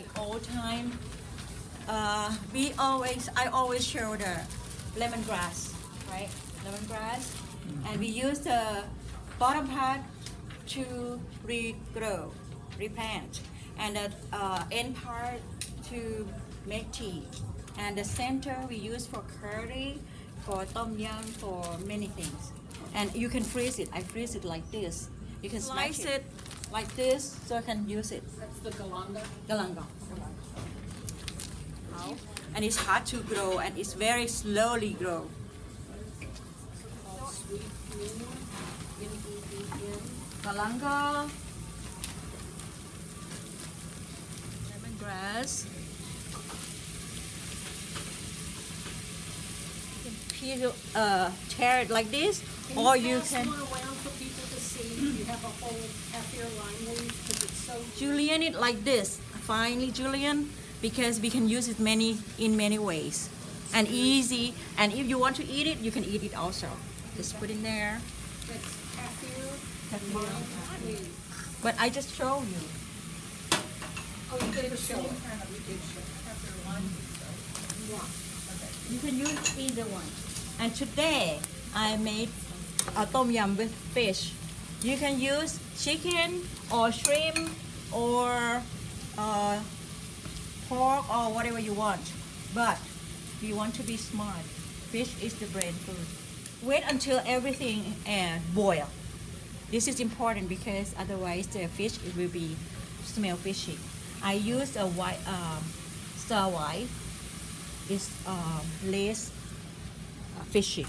like old time, I always show the lemongrass, right? Lemongrass, and we use the bottom part to regrow, replant, and the end part to make tea, and the center we use for curry, for tom yum, for many things. And you can freeze it. I freeze it like this. You can slice it like this, so I can use it. That's the galangal. Galangal. And it's hard to grow, and it's very slowly grow. Called sweet green. Galangal, lemongrass. You can peel, tear it like this, or you pass can one around for people to see. You have a whole kaffir lime leaf because it's so. julienne it like this, finely julienne, because we can use it in many ways, and easy. And if you want to eat it, you can eat it also. Just put in there. That's kaffir. Lime leaf. But I just show you. Oh, you did show it. You did show it. Kaffir lime leaf. Yeah. You can use either one. And today I made a tom yum with fish. You can use chicken or shrimp or pork or whatever you want. But you want to be smart. Fish is the brain food. Wait until everything boil. This is important because otherwise the fish it will be smell fishy. I use a white star white. It's less fishy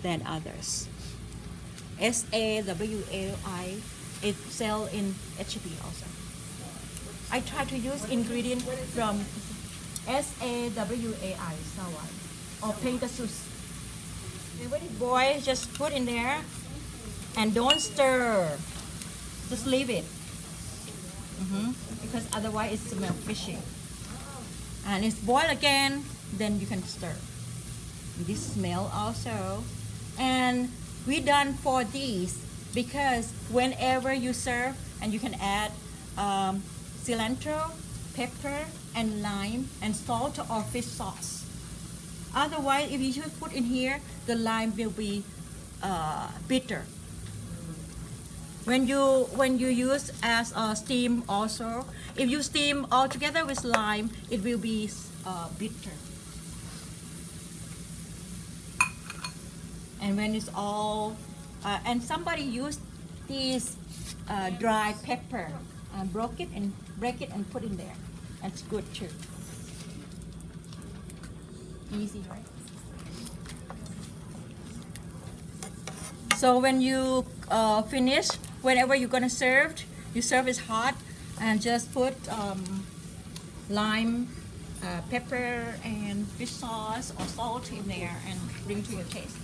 than others. SAWAI, it sell in HB also. I try to use ingredient from SAWAI, sawai, or Pegasus. And when it boils, just put in there and don't stir. Just leave it. Because otherwise it smells fishy. And it's boiled again, then you can stir. This smell also. And we done for these because whenever you serve, and you can add cilantro, pepper, and lime, and salt or fish sauce. Otherwise, if you just put in here, the lime will be bitter. When you use as a steam also, if you steam all together with lime, it will be bitter. And when it's all, and somebody used this dry pepper and break it and put in there. That's good too. Easy, right? So when you finish, whenever you're gonna serve, you serve it hot, and just put lime, pepper, and fish sauce or salt in there, and bring to your taste.